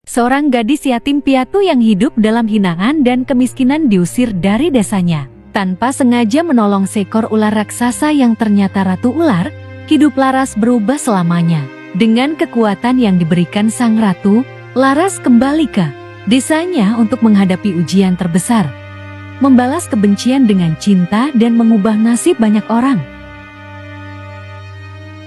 seorang gadis yatim piatu yang hidup dalam hinaan dan kemiskinan diusir dari desanya. Tanpa sengaja menolong seekor ular raksasa yang ternyata ratu ular, hidup Laras berubah selamanya. Dengan kekuatan yang diberikan sang ratu, Laras kembali ke desanya untuk menghadapi ujian terbesar, membalas kebencian dengan cinta dan mengubah nasib banyak orang.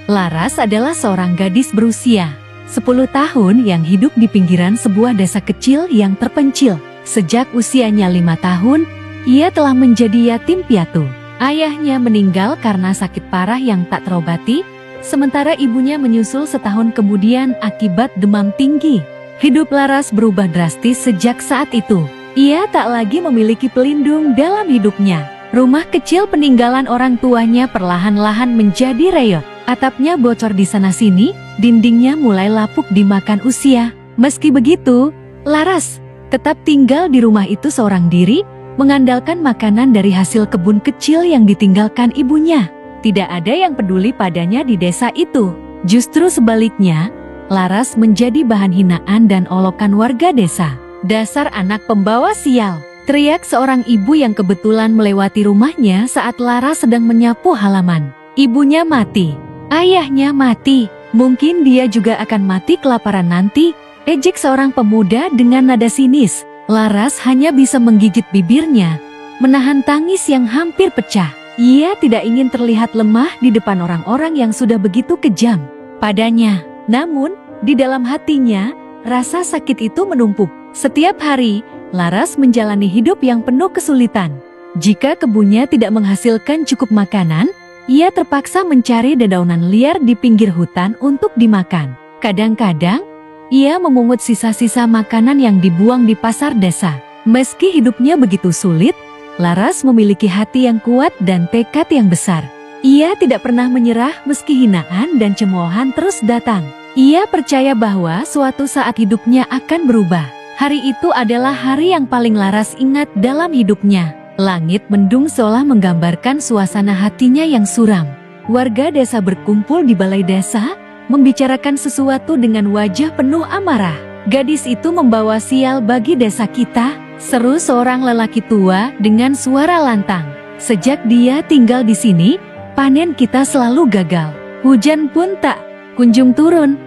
Laras adalah seorang gadis berusia 10 tahun yang hidup di pinggiran sebuah desa kecil yang terpencil. Sejak usianya 5 tahun, ia telah menjadi yatim piatu. Ayahnya meninggal karena sakit parah yang tak terobati, sementara ibunya menyusul setahun kemudian akibat demam tinggi. Hidup Laras berubah drastis sejak saat itu. Ia tak lagi memiliki pelindung dalam hidupnya. Rumah kecil peninggalan orang tuanya perlahan-lahan menjadi reot. Atapnya bocor di sana-sini, dindingnya mulai lapuk dimakan usia. Meski begitu, Laras tetap tinggal di rumah itu seorang diri, mengandalkan makanan dari hasil kebun kecil yang ditinggalkan ibunya. Tidak ada yang peduli padanya di desa itu. Justru sebaliknya, Laras menjadi bahan hinaan dan olokan warga desa. "Dasar anak pembawa sial!" teriak seorang ibu yang kebetulan melewati rumahnya saat Laras sedang menyapu halaman. Ibunya mati. Ayahnya mati, mungkin dia juga akan mati kelaparan nanti, ejek seorang pemuda dengan nada sinis. Laras hanya bisa menggigit bibirnya, menahan tangis yang hampir pecah. Ia tidak ingin terlihat lemah di depan orang-orang yang sudah begitu kejam padanya. Namun, di dalam hatinya, rasa sakit itu menumpuk. Setiap hari, Laras menjalani hidup yang penuh kesulitan. Jika kebunnya tidak menghasilkan cukup makanan, ia terpaksa mencari dedaunan liar di pinggir hutan untuk dimakan. Kadang-kadang, ia memungut sisa-sisa makanan yang dibuang di pasar desa. Meski hidupnya begitu sulit, Laras memiliki hati yang kuat dan tekad yang besar. Ia tidak pernah menyerah meski hinaan dan cemoohan terus datang. Ia percaya bahwa suatu saat hidupnya akan berubah. Hari itu adalah hari yang paling Laras ingat dalam hidupnya. Langit mendung seolah menggambarkan suasana hatinya yang suram. Warga desa berkumpul di balai desa, membicarakan sesuatu dengan wajah penuh amarah. "Gadis itu membawa sial bagi desa kita," seru seorang lelaki tua dengan suara lantang. "Sejak dia tinggal di sini, panen kita selalu gagal. Hujan pun tak kunjung turun."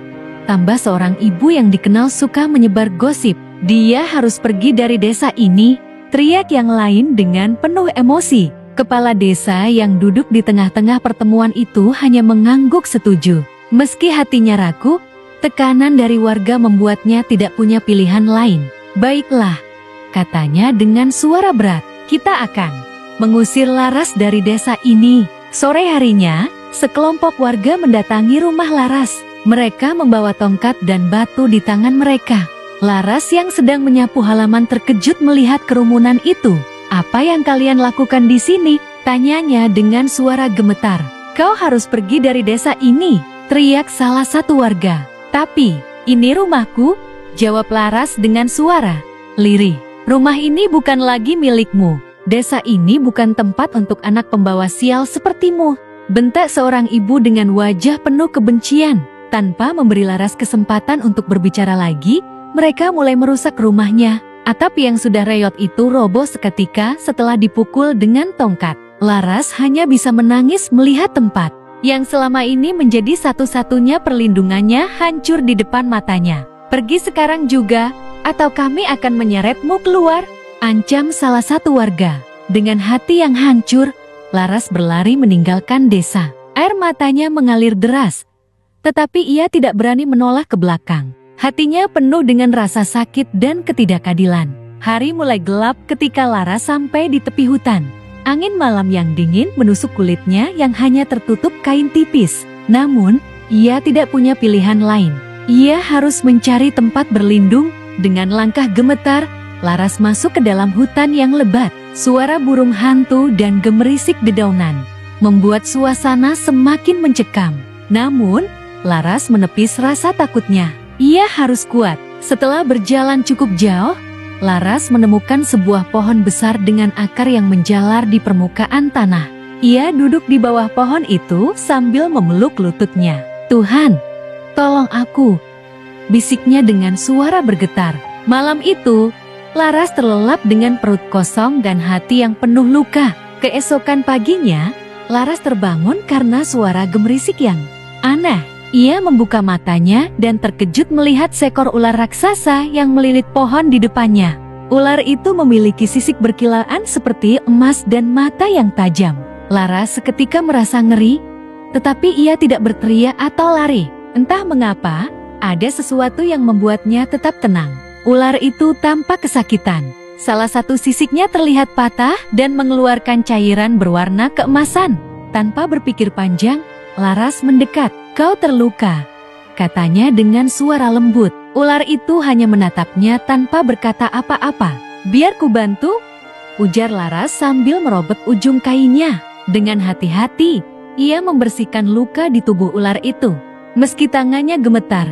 Tambah seorang ibu yang dikenal suka menyebar gosip. "Dia harus pergi dari desa ini," teriak yang lain dengan penuh emosi. Kepala desa yang duduk di tengah-tengah pertemuan itu hanya mengangguk setuju. Meski hatinya ragu, tekanan dari warga membuatnya tidak punya pilihan lain. "Baiklah," katanya dengan suara berat, "kita akan mengusir Laras dari desa ini." Sore harinya, sekelompok warga mendatangi rumah Laras. Mereka membawa tongkat dan batu di tangan mereka. Laras yang sedang menyapu halaman terkejut melihat kerumunan itu. "Apa yang kalian lakukan di sini?" tanyanya dengan suara gemetar. "Kau harus pergi dari desa ini," teriak salah satu warga. "Tapi, ini rumahku," jawab Laras dengan suara lirih. "Rumah ini bukan lagi milikmu. Desa ini bukan tempat untuk anak pembawa sial sepertimu," bentak seorang ibu dengan wajah penuh kebencian. Tanpa memberi Laras kesempatan untuk berbicara lagi, mereka mulai merusak rumahnya. Atap yang sudah reot itu roboh seketika setelah dipukul dengan tongkat. Laras hanya bisa menangis melihat tempat yang selama ini menjadi satu-satunya perlindungannya hancur di depan matanya. "Pergi sekarang juga, atau kami akan menyeretmu keluar," ancam salah satu warga. Dengan hati yang hancur, Laras berlari meninggalkan desa. Air matanya mengalir deras, tetapi ia tidak berani menoleh ke belakang. Hatinya penuh dengan rasa sakit dan ketidakadilan. Hari mulai gelap ketika Laras sampai di tepi hutan. Angin malam yang dingin menusuk kulitnya yang hanya tertutup kain tipis. Namun, ia tidak punya pilihan lain. Ia harus mencari tempat berlindung. Dengan langkah gemetar, Laras masuk ke dalam hutan yang lebat. Suara burung hantu dan gemerisik dedaunan membuat suasana semakin mencekam. Namun, Laras menepis rasa takutnya. Ia harus kuat. Setelah berjalan cukup jauh, Laras menemukan sebuah pohon besar dengan akar yang menjalar di permukaan tanah. Ia duduk di bawah pohon itu sambil memeluk lututnya. "Tuhan, tolong aku," bisiknya dengan suara bergetar. Malam itu, Laras terlelap dengan perut kosong dan hati yang penuh luka. Keesokan paginya, Laras terbangun karena suara gemerisik yang aneh. Ia membuka matanya dan terkejut melihat seekor ular raksasa yang melilit pohon di depannya. Ular itu memiliki sisik berkilaan seperti emas dan mata yang tajam. Laras seketika merasa ngeri, tetapi ia tidak berteriak atau lari. Entah mengapa, ada sesuatu yang membuatnya tetap tenang. Ular itu tampak kesakitan. Salah satu sisiknya terlihat patah dan mengeluarkan cairan berwarna keemasan. Tanpa berpikir panjang, Laras mendekat. "Kau terluka," katanya dengan suara lembut. Ular itu hanya menatapnya tanpa berkata apa-apa. "Biar ku bantu," ujar Laras sambil merobek ujung kainnya. Dengan hati-hati, ia membersihkan luka di tubuh ular itu. Meski tangannya gemetar,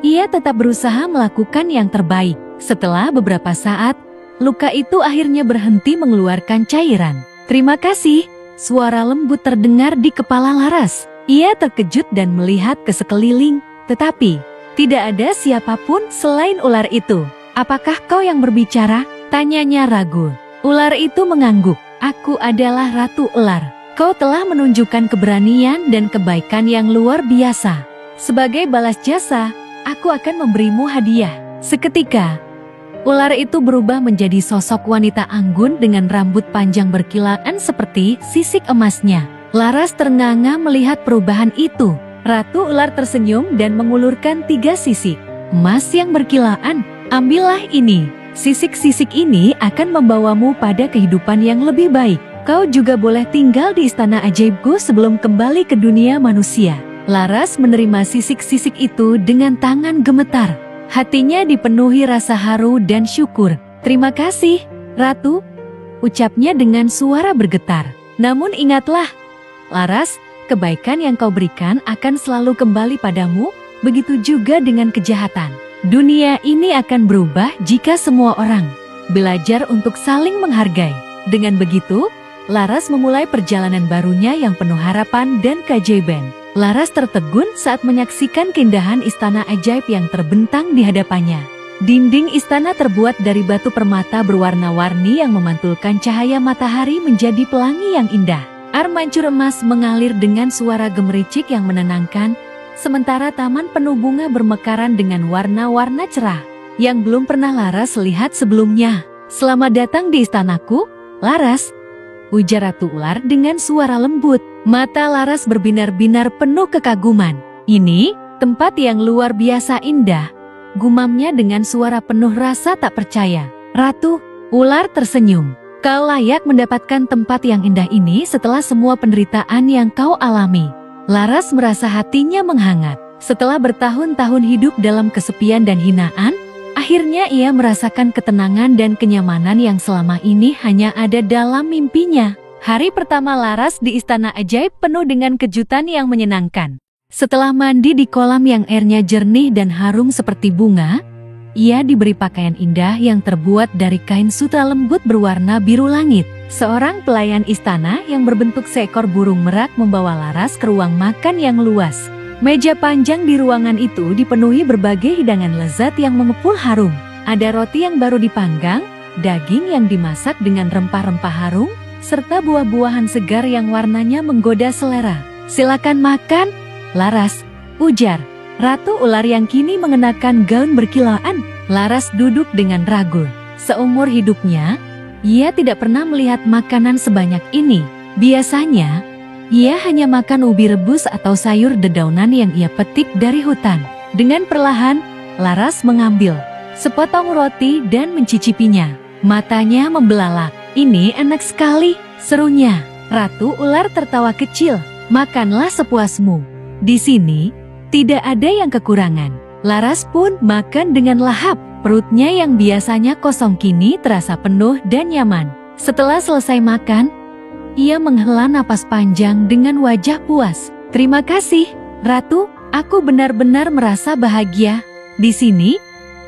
ia tetap berusaha melakukan yang terbaik. Setelah beberapa saat, luka itu akhirnya berhenti mengeluarkan cairan. "Terima kasih," suara lembut terdengar di kepala Laras. Ia terkejut dan melihat ke sekeliling, tetapi tidak ada siapapun selain ular itu. "Apakah kau yang berbicara?" tanyanya ragu. Ular itu mengangguk. "Aku adalah Ratu Ular. Kau telah menunjukkan keberanian dan kebaikan yang luar biasa. Sebagai balas jasa, aku akan memberimu hadiah." Seketika, ular itu berubah menjadi sosok wanita anggun dengan rambut panjang berkilaan seperti sisik emasnya. Laras ternganga melihat perubahan itu. Ratu Ular tersenyum dan mengulurkan 3 sisik emas yang berkilaan. "Ambillah ini. Sisik-sisik ini akan membawamu pada kehidupan yang lebih baik. Kau juga boleh tinggal di istana ajaibku sebelum kembali ke dunia manusia." Laras menerima sisik-sisik itu dengan tangan gemetar. Hatinya dipenuhi rasa haru dan syukur. "Terima kasih, Ratu," ucapnya dengan suara bergetar. "Namun ingatlah, Laras, kebaikan yang kau berikan akan selalu kembali padamu, begitu juga dengan kejahatan. Dunia ini akan berubah jika semua orang belajar untuk saling menghargai." Dengan begitu, Laras memulai perjalanan barunya yang penuh harapan dan keajaiban. Laras tertegun saat menyaksikan keindahan istana ajaib yang terbentang di hadapannya. Dinding istana terbuat dari batu permata berwarna-warni yang memantulkan cahaya matahari menjadi pelangi yang indah. Air mancur emas mengalir dengan suara gemericik yang menenangkan, sementara taman penuh bunga bermekaran dengan warna-warna cerah yang belum pernah Laras lihat sebelumnya. "Selamat datang di istanaku, Laras," ujar Ratu Ular dengan suara lembut. Mata Laras berbinar-binar penuh kekaguman. "Ini tempat yang luar biasa indah," gumamnya dengan suara penuh rasa tak percaya. "Ratu," Ular tersenyum, "kau layak mendapatkan tempat yang indah ini setelah semua penderitaan yang kau alami." Laras merasa hatinya menghangat. Setelah bertahun-tahun hidup dalam kesepian dan hinaan, akhirnya ia merasakan ketenangan dan kenyamanan yang selama ini hanya ada dalam mimpinya. Hari pertama Laras di istana ajaib penuh dengan kejutan yang menyenangkan. Setelah mandi di kolam yang airnya jernih dan harum seperti bunga, ia diberi pakaian indah yang terbuat dari kain sutra lembut berwarna biru langit. Seorang pelayan istana yang berbentuk seekor burung merak membawa Laras ke ruang makan yang luas. Meja panjang di ruangan itu dipenuhi berbagai hidangan lezat yang mengepul harum. Ada roti yang baru dipanggang, daging yang dimasak dengan rempah-rempah harum, serta buah-buahan segar yang warnanya menggoda selera. "Silakan makan, Laras," ujar Ratu Ular yang kini mengenakan gaun berkilaan. Laras duduk dengan ragu. Seumur hidupnya, ia tidak pernah melihat makanan sebanyak ini. Biasanya, ia hanya makan ubi rebus atau sayur dedaunan yang ia petik dari hutan. Dengan perlahan, Laras mengambil sepotong roti dan mencicipinya. Matanya membelalak. "Ini enak sekali," serunya. Ratu Ular tertawa kecil. "Makanlah sepuasmu. Di sini tidak ada yang kekurangan." Laras pun makan dengan lahap. Perutnya yang biasanya kosong kini terasa penuh dan nyaman. Setelah selesai makan, ia menghela napas panjang dengan wajah puas. "Terima kasih, Ratu. Aku benar-benar merasa bahagia di sini,"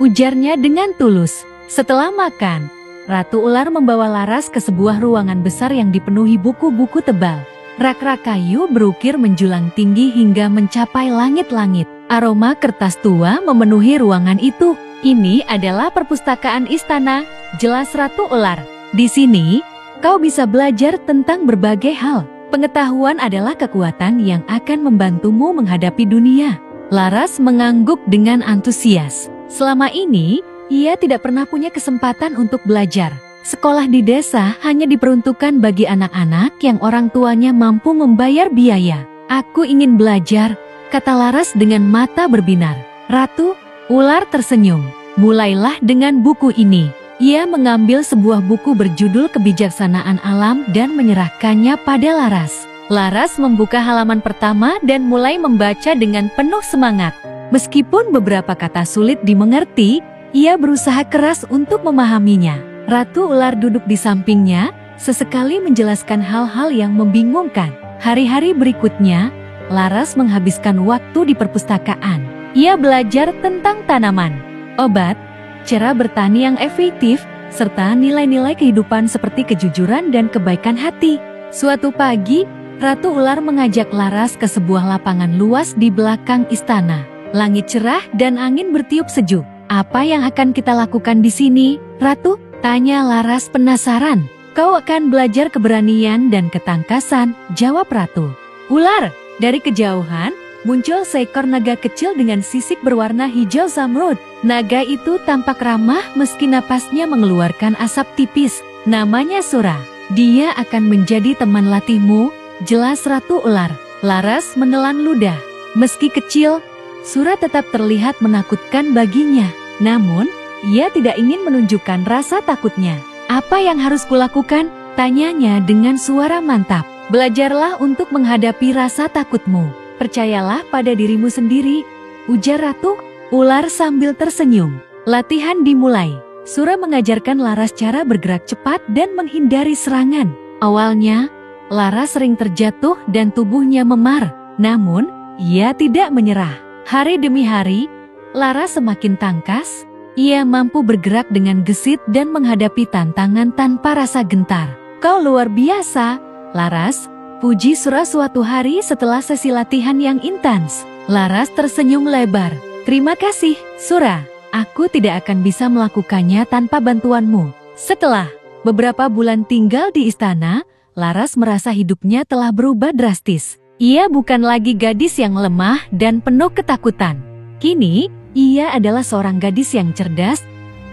ujarnya dengan tulus. Setelah makan, Ratu Ular membawa Laras ke sebuah ruangan besar yang dipenuhi buku-buku tebal. Rak-rak kayu berukir menjulang tinggi hingga mencapai langit-langit. Aroma kertas tua memenuhi ruangan itu. Ini adalah perpustakaan istana, jelas Ratu Ular. Di sini, kau bisa belajar tentang berbagai hal. Pengetahuan adalah kekuatan yang akan membantumu menghadapi dunia. Laras mengangguk dengan antusias. Selama ini, ia tidak pernah punya kesempatan untuk belajar. Sekolah di desa hanya diperuntukkan bagi anak-anak yang orang tuanya mampu membayar biaya. Aku ingin belajar, kata Laras dengan mata berbinar. Ratu Ular tersenyum. Mulailah dengan buku ini. Ia mengambil sebuah buku berjudul Kebijaksanaan Alam dan menyerahkannya pada Laras. Laras membuka halaman pertama dan mulai membaca dengan penuh semangat. Meskipun beberapa kata sulit dimengerti, ia berusaha keras untuk memahaminya. Ratu Ular duduk di sampingnya, sesekali menjelaskan hal-hal yang membingungkan. Hari-hari berikutnya, Laras menghabiskan waktu di perpustakaan. Ia belajar tentang tanaman, obat, cara bertani yang efektif, serta nilai-nilai kehidupan seperti kejujuran dan kebaikan hati. Suatu pagi, Ratu Ular mengajak Laras ke sebuah lapangan luas di belakang istana. Langit cerah dan angin bertiup sejuk. Apa yang akan kita lakukan di sini, Ratu? Tanya Laras penasaran. Kau akan belajar keberanian dan ketangkasan, jawab Ratu Ular. Dari kejauhan, muncul seekor naga kecil dengan sisik berwarna hijau zamrud. Naga itu tampak ramah meski napasnya mengeluarkan asap tipis. Namanya Sura. Dia akan menjadi teman latihmu, jelas Ratu Ular. Laras menelan ludah. Meski kecil, Sura tetap terlihat menakutkan baginya. Namun, ia tidak ingin menunjukkan rasa takutnya. Apa yang harus kulakukan? Tanyanya dengan suara mantap. Belajarlah untuk menghadapi rasa takutmu. Percayalah pada dirimu sendiri, ujar Ratu Ular sambil tersenyum. Latihan dimulai. Sura mengajarkan Laras cara bergerak cepat dan menghindari serangan. Awalnya, Laras sering terjatuh dan tubuhnya memar. Namun, ia tidak menyerah. Hari demi hari, Laras semakin tangkas. Ia mampu bergerak dengan gesit dan menghadapi tantangan tanpa rasa gentar. Kau luar biasa, Laras, puji Sura suatu hari setelah sesi latihan yang intens. Laras tersenyum lebar. Terima kasih, Sura. Aku tidak akan bisa melakukannya tanpa bantuanmu. Setelah beberapa bulan tinggal di istana, Laras merasa hidupnya telah berubah drastis. Ia bukan lagi gadis yang lemah dan penuh ketakutan. Kini, ia adalah seorang gadis yang cerdas,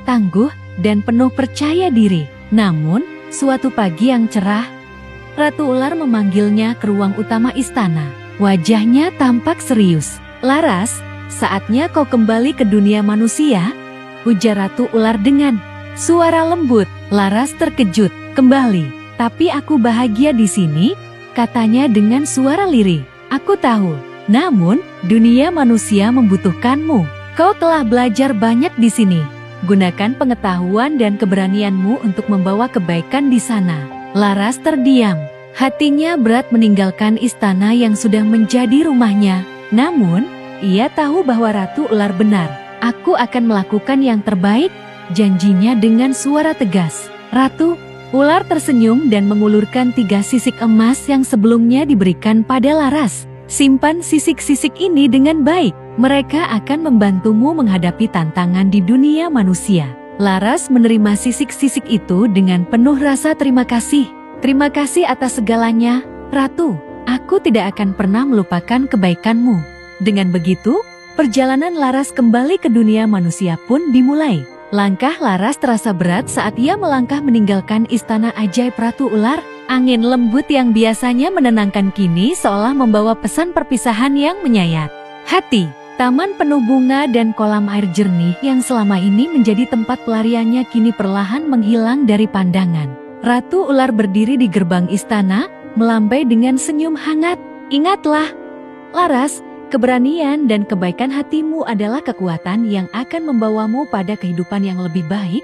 tangguh, dan penuh percaya diri. Namun, suatu pagi yang cerah, Ratu Ular memanggilnya ke ruang utama istana. Wajahnya tampak serius. Laras, saatnya kau kembali ke dunia manusia, ujar Ratu Ular dengan suara lembut. Laras terkejut. Kembali, tapi aku bahagia di sini, katanya dengan suara lirih. Aku tahu, namun dunia manusia membutuhkanmu. Kau telah belajar banyak di sini. Gunakan pengetahuan dan keberanianmu untuk membawa kebaikan di sana. Laras terdiam. Hatinya berat meninggalkan istana yang sudah menjadi rumahnya. Namun, ia tahu bahwa Ratu Ular benar. Aku akan melakukan yang terbaik, janjinya dengan suara tegas. Ratu Ular tersenyum dan mengulurkan 3 sisik emas yang sebelumnya diberikan pada Laras. Simpan sisik-sisik ini dengan baik. Mereka akan membantumu menghadapi tantangan di dunia manusia. Laras menerima sisik-sisik itu dengan penuh rasa terima kasih. Terima kasih atas segalanya, Ratu. Aku tidak akan pernah melupakan kebaikanmu. Dengan begitu, perjalanan Laras kembali ke dunia manusia pun dimulai. Langkah Laras terasa berat saat ia melangkah meninggalkan istana ajaib Ratu Ular. Angin lembut yang biasanya menenangkan kini seolah membawa pesan perpisahan yang menyayat hati. Taman penuh bunga dan kolam air jernih yang selama ini menjadi tempat pelariannya kini perlahan menghilang dari pandangan. Ratu Ular berdiri di gerbang istana, melambai dengan senyum hangat. Ingatlah, Laras, keberanian dan kebaikan hatimu adalah kekuatan yang akan membawamu pada kehidupan yang lebih baik,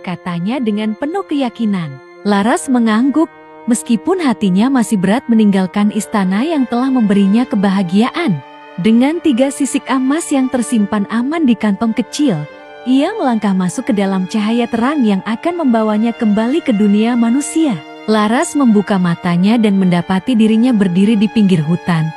katanya dengan penuh keyakinan. Laras mengangguk, meskipun hatinya masih berat meninggalkan istana yang telah memberinya kebahagiaan. Dengan 3 sisik emas yang tersimpan aman di kantong kecil, ia melangkah masuk ke dalam cahaya terang yang akan membawanya kembali ke dunia manusia. Laras membuka matanya dan mendapati dirinya berdiri di pinggir hutan,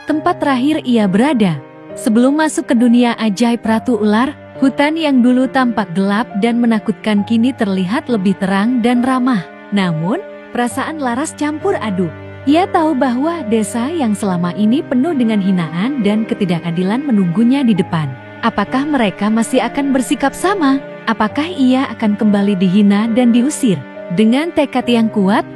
tempat terakhir ia berada. Sebelum masuk ke dunia ajaib Ratu Ular, hutan yang dulu tampak gelap dan menakutkan kini terlihat lebih terang dan ramah. Namun, perasaan Laras campur aduk. Ia tahu bahwa desa yang selama ini penuh dengan hinaan dan ketidakadilan menunggunya di depan. Apakah mereka masih akan bersikap sama? Apakah ia akan kembali dihina dan diusir? Dengan tekad yang kuat,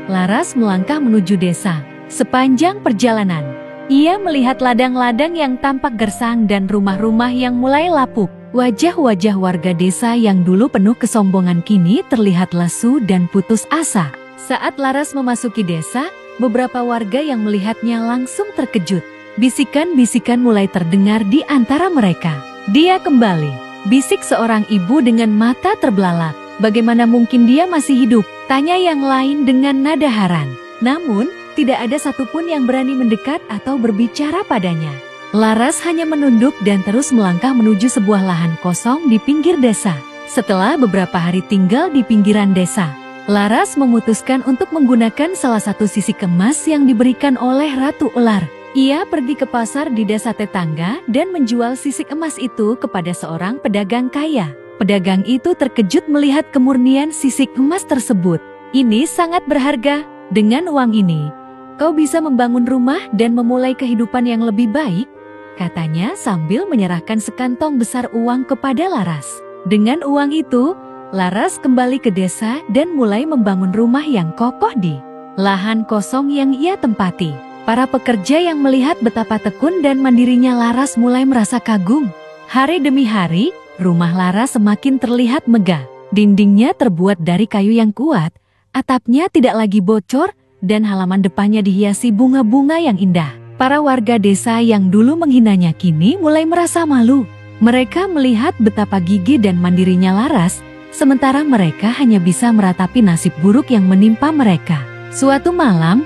Laras melangkah menuju desa. Sepanjang perjalanan, ia melihat ladang-ladang yang tampak gersang dan rumah-rumah yang mulai lapuk. Wajah-wajah warga desa yang dulu penuh kesombongan kini terlihat lesu dan putus asa. Saat Laras memasuki desa, beberapa warga yang melihatnya langsung terkejut. Bisikan-bisikan mulai terdengar di antara mereka. "Dia kembali," bisik seorang ibu dengan mata terbelalak. "Bagaimana mungkin dia masih hidup?" tanya yang lain dengan nada heran. Namun, tidak ada satupun yang berani mendekat atau berbicara padanya. Laras hanya menunduk dan terus melangkah menuju sebuah lahan kosong di pinggir desa. Setelah beberapa hari tinggal di pinggiran desa, Laras memutuskan untuk menggunakan salah satu sisik emas yang diberikan oleh Ratu Ular. Ia pergi ke pasar di desa tetangga dan menjual sisik emas itu kepada seorang pedagang kaya. Pedagang itu terkejut melihat kemurnian sisik emas tersebut. "Ini sangat berharga. Dengan uang ini, kau bisa membangun rumah dan memulai kehidupan yang lebih baik," katanya sambil menyerahkan sekantong besar uang kepada Laras. Dengan uang itu, Laras kembali ke desa dan mulai membangun rumah yang kokoh di lahan kosong yang ia tempati. Para pekerja yang melihat betapa tekun dan mandirinya Laras mulai merasa kagum. Hari demi hari, rumah Laras semakin terlihat megah. Dindingnya terbuat dari kayu yang kuat, atapnya tidak lagi bocor, dan halaman depannya dihiasi bunga-bunga yang indah. Para warga desa yang dulu menghinanya kini mulai merasa malu. Mereka melihat betapa gigih dan mandirinya Laras, sementara mereka hanya bisa meratapi nasib buruk yang menimpa mereka. Suatu malam,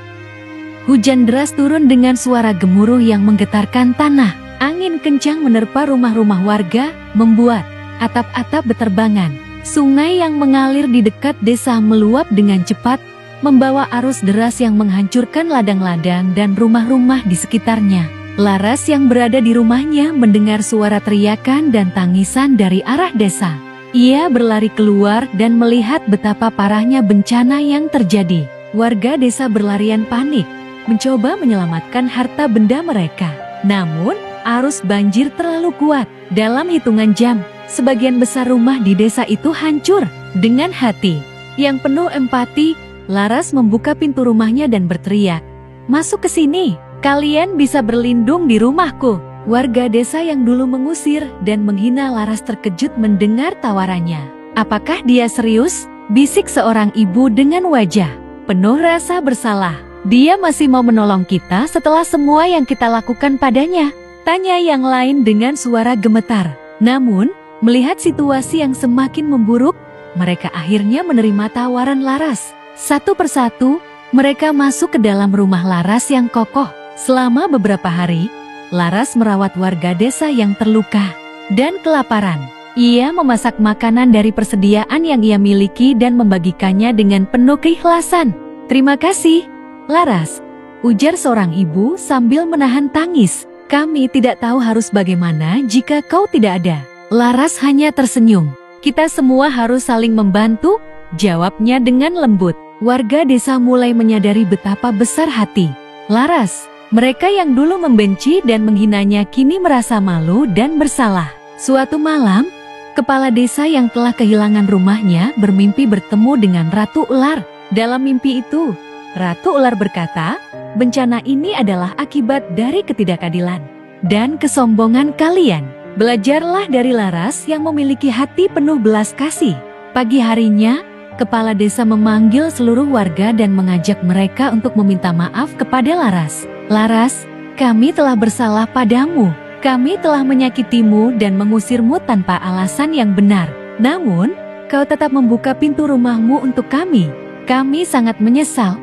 hujan deras turun dengan suara gemuruh yang menggetarkan tanah. Angin kencang menerpa rumah-rumah warga, membuat atap-atap berterbangan. Sungai yang mengalir di dekat desa meluap dengan cepat, membawa arus deras yang menghancurkan ladang-ladang dan rumah-rumah di sekitarnya. Laras yang berada di rumahnya mendengar suara teriakan dan tangisan dari arah desa. Ia berlari keluar dan melihat betapa parahnya bencana yang terjadi. Warga desa berlarian panik, mencoba menyelamatkan harta benda mereka. Namun, arus banjir terlalu kuat. Dalam hitungan jam, sebagian besar rumah di desa itu hancur. Dengan hati yang penuh empati, Laras membuka pintu rumahnya dan berteriak, "Masuk ke sini, kalian bisa berlindung di rumahku." Warga desa yang dulu mengusir dan menghina Laras terkejut mendengar tawarannya. "Apakah dia serius?" bisik seorang ibu dengan wajah penuh rasa bersalah. "Dia masih mau menolong kita setelah semua yang kita lakukan padanya?" tanya yang lain dengan suara gemetar. Namun, melihat situasi yang semakin memburuk, mereka akhirnya menerima tawaran Laras. Satu persatu, mereka masuk ke dalam rumah Laras yang kokoh. Selama beberapa hari, Laras merawat warga desa yang terluka dan kelaparan. Ia memasak makanan dari persediaan yang ia miliki dan membagikannya dengan penuh keikhlasan. "Terima kasih, Laras," ujar seorang ibu sambil menahan tangis. "Kami tidak tahu harus bagaimana jika kau tidak ada." Laras hanya tersenyum. "Kita semua harus saling membantu," jawabnya dengan lembut. Warga desa mulai menyadari betapa besar hati Laras. Mereka yang dulu membenci dan menghinanya kini merasa malu dan bersalah. Suatu malam, kepala desa yang telah kehilangan rumahnya bermimpi bertemu dengan Ratu Ular. Dalam mimpi itu, Ratu Ular berkata, "Bencana ini adalah akibat dari ketidakadilan dan kesombongan kalian. Belajarlah dari Laras yang memiliki hati penuh belas kasih." Pagi harinya, kepala desa memanggil seluruh warga dan mengajak mereka untuk meminta maaf kepada Laras. "Laras, kami telah bersalah padamu. Kami telah menyakitimu dan mengusirmu tanpa alasan yang benar. Namun, kau tetap membuka pintu rumahmu untuk kami. Kami sangat menyesal,"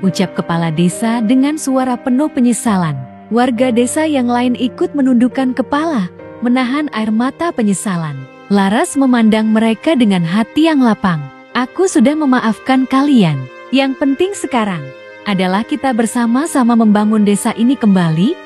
ucap kepala desa dengan suara penuh penyesalan. Warga desa yang lain ikut menundukkan kepala, menahan air mata penyesalan. Laras memandang mereka dengan hati yang lapang. "Aku sudah memaafkan kalian. Yang penting sekarang adalah kita bersama-sama membangun desa ini kembali,"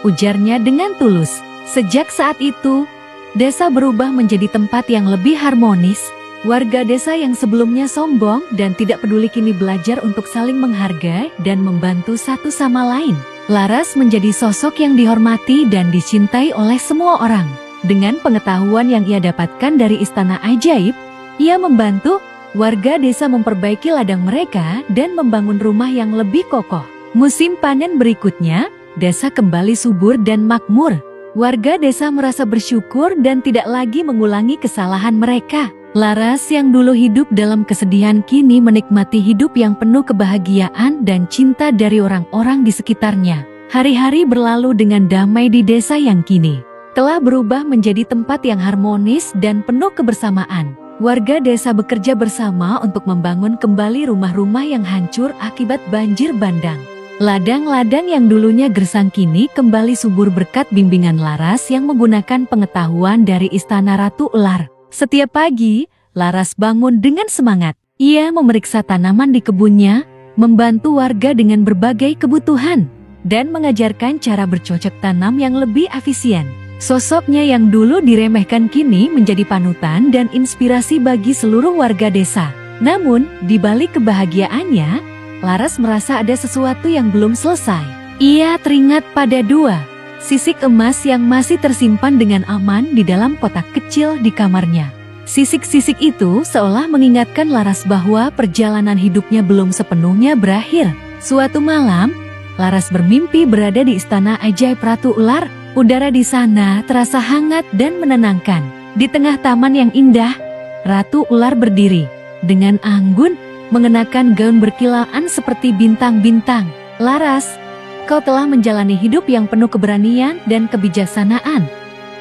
ujarnya dengan tulus. Sejak saat itu, desa berubah menjadi tempat yang lebih harmonis. Warga desa yang sebelumnya sombong dan tidak peduli kini belajar untuk saling menghargai dan membantu satu sama lain. Laras menjadi sosok yang dihormati dan dicintai oleh semua orang. Dengan pengetahuan yang ia dapatkan dari istana ajaib, ia membantu warga desa memperbaiki ladang mereka dan membangun rumah yang lebih kokoh. Musim panen berikutnya, desa kembali subur dan makmur. Warga desa merasa bersyukur dan tidak lagi mengulangi kesalahan mereka. Laras yang dulu hidup dalam kesedihan kini menikmati hidup yang penuh kebahagiaan dan cinta dari orang-orang di sekitarnya. Hari-hari berlalu dengan damai di desa yang kini telah berubah menjadi tempat yang harmonis dan penuh kebersamaan. Warga desa bekerja bersama untuk membangun kembali rumah-rumah yang hancur akibat banjir bandang. Ladang-ladang yang dulunya gersang kini kembali subur berkat bimbingan Laras yang menggunakan pengetahuan dari istana Ratu Ular. Setiap pagi, Laras bangun dengan semangat. Ia memeriksa tanaman di kebunnya, membantu warga dengan berbagai kebutuhan, dan mengajarkan cara bercocok tanam yang lebih efisien. Sosoknya yang dulu diremehkan kini menjadi panutan dan inspirasi bagi seluruh warga desa. Namun, di balik kebahagiaannya, Laras merasa ada sesuatu yang belum selesai. Ia teringat pada dua sisik emas yang masih tersimpan dengan aman di dalam kotak kecil di kamarnya. Sisik-sisik itu seolah mengingatkan Laras bahwa perjalanan hidupnya belum sepenuhnya berakhir. Suatu malam, Laras bermimpi berada di istana ajaib Ratu Ular. Udara di sana terasa hangat dan menenangkan. Di tengah taman yang indah, Ratu Ular berdiri dengan anggun, mengenakan gaun berkilauan seperti bintang-bintang. Laras, kau telah menjalani hidup yang penuh keberanian dan kebijaksanaan,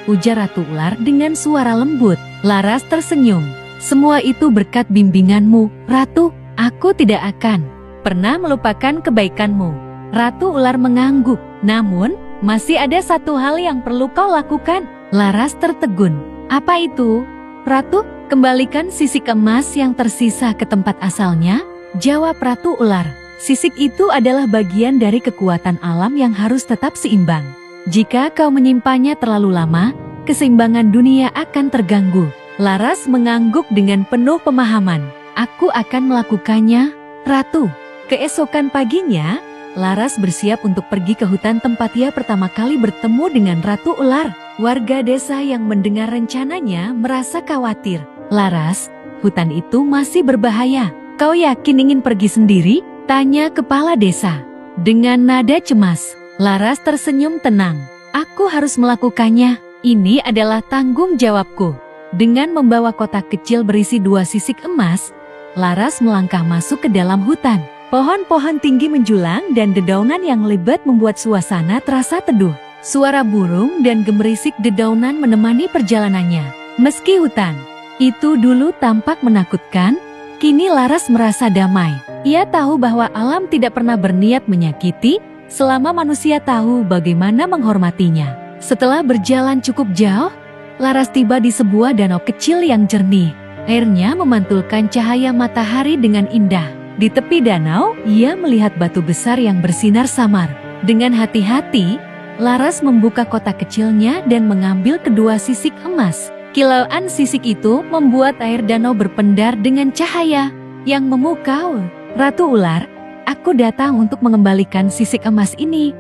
ujar Ratu Ular dengan suara lembut. Laras tersenyum. Semua itu berkat bimbinganmu, Ratu. Aku tidak akan pernah melupakan kebaikanmu. Ratu Ular mengangguk. Namun, masih ada satu hal yang perlu kau lakukan. Laras tertegun. Apa itu, Ratu? Kembalikan sisik emas yang tersisa ke tempat asalnya, jawab Ratu Ular. Sisik itu adalah bagian dari kekuatan alam yang harus tetap seimbang. Jika kau menyimpannya terlalu lama, keseimbangan dunia akan terganggu. Laras mengangguk dengan penuh pemahaman. Aku akan melakukannya, Ratu. Keesokan paginya, Laras bersiap untuk pergi ke hutan tempat ia pertama kali bertemu dengan Ratu Ular. Warga desa yang mendengar rencananya merasa khawatir. Laras, hutan itu masih berbahaya. Kau yakin ingin pergi sendiri? Tanya kepala desa. Dengan nada cemas, Laras tersenyum tenang. Aku harus melakukannya. Ini adalah tanggung jawabku. Dengan membawa kotak kecil berisi 2 sisik emas, Laras melangkah masuk ke dalam hutan. Pohon-pohon tinggi menjulang dan dedaunan yang lebat membuat suasana terasa teduh. Suara burung dan gemerisik dedaunan menemani perjalanannya. Meski hutan itu dulu tampak menakutkan, kini Laras merasa damai. Ia tahu bahwa alam tidak pernah berniat menyakiti selama manusia tahu bagaimana menghormatinya. Setelah berjalan cukup jauh, Laras tiba di sebuah danau kecil yang jernih. Airnya memantulkan cahaya matahari dengan indah. Di tepi danau, ia melihat batu besar yang bersinar samar. Dengan hati-hati, Laras membuka kotak kecilnya dan mengambil kedua sisik emas. Kilauan sisik itu membuat air danau berpendar dengan cahaya yang memukau. Ratu Ular, aku datang untuk mengembalikan sisik emas ini,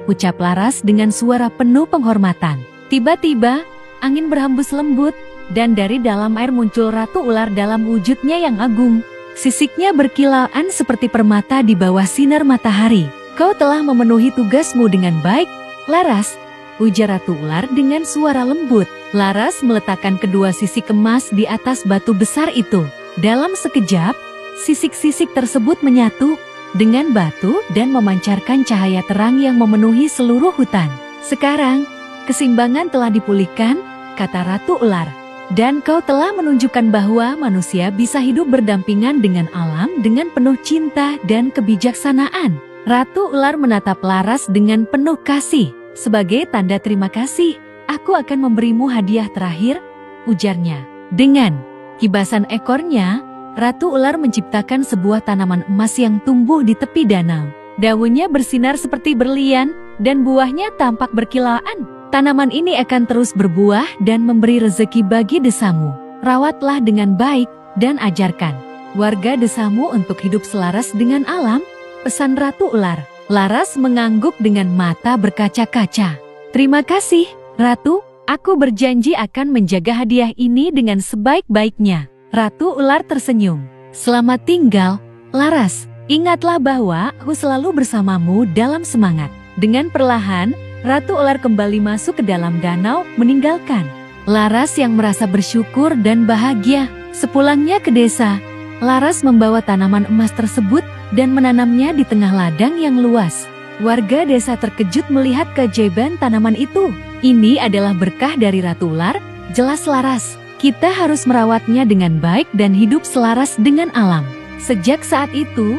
ucap Laras dengan suara penuh penghormatan. Tiba-tiba, angin berhembus lembut, dan dari dalam air muncul Ratu Ular dalam wujudnya yang agung. Sisiknya berkilauan seperti permata di bawah sinar matahari. Kau telah memenuhi tugasmu dengan baik, Laras, ujar Ratu Ular dengan suara lembut. Laras meletakkan kedua sisik emas di atas batu besar itu. Dalam sekejap, sisik-sisik tersebut menyatu dengan batu dan memancarkan cahaya terang yang memenuhi seluruh hutan. Sekarang, keseimbangan telah dipulihkan, kata Ratu Ular. Dan kau telah menunjukkan bahwa manusia bisa hidup berdampingan dengan alam dengan penuh cinta dan kebijaksanaan. Ratu Ular menatap Laras dengan penuh kasih. Sebagai tanda terima kasih, aku akan memberimu hadiah terakhir, ujarnya. Dengan kibasan ekornya, Ratu Ular menciptakan sebuah tanaman emas yang tumbuh di tepi danau. Daunnya bersinar seperti berlian, dan buahnya tampak berkilauan. Tanaman ini akan terus berbuah dan memberi rezeki bagi desamu. Rawatlah dengan baik dan ajarkan warga desamu untuk hidup selaras dengan alam, pesan Ratu Ular. Laras mengangguk dengan mata berkaca-kaca. Terima kasih, Ratu. Aku berjanji akan menjaga hadiah ini dengan sebaik-baiknya. Ratu Ular tersenyum. Selamat tinggal, Laras. Ingatlah bahwa aku selalu bersamamu dalam semangat. Dengan perlahan, Ratu Ular kembali masuk ke dalam danau, meninggalkan Laras yang merasa bersyukur dan bahagia. Sepulangnya ke desa, Laras membawa tanaman emas tersebut dan menanamnya di tengah ladang yang luas. Warga desa terkejut melihat keajaiban tanaman itu. Ini adalah berkah dari Ratu Ular, jelas Laras. Kita harus merawatnya dengan baik dan hidup selaras dengan alam. Sejak saat itu,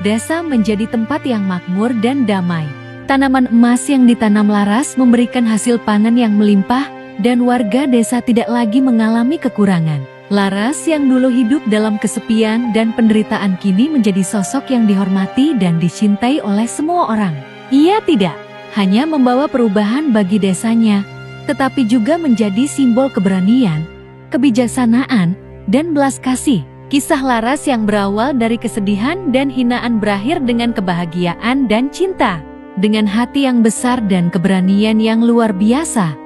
desa menjadi tempat yang makmur dan damai. Tanaman emas yang ditanam Laras memberikan hasil panen yang melimpah dan warga desa tidak lagi mengalami kekurangan. Laras yang dulu hidup dalam kesepian dan penderitaan kini menjadi sosok yang dihormati dan dicintai oleh semua orang. Ia tidak hanya membawa perubahan bagi desanya, tetapi juga menjadi simbol keberanian, kebijaksanaan, dan belas kasih. Kisah Laras yang berawal dari kesedihan dan hinaan berakhir dengan kebahagiaan dan cinta. Dengan hati yang besar dan keberanian yang luar biasa,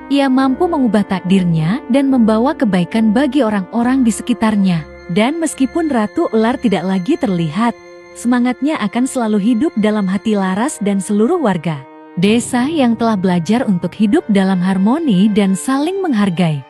ia mampu mengubah takdirnya dan membawa kebaikan bagi orang-orang di sekitarnya. Dan meskipun Ratu Ular tidak lagi terlihat, semangatnya akan selalu hidup dalam hati Laras dan seluruh warga desa yang telah belajar untuk hidup dalam harmoni dan saling menghargai.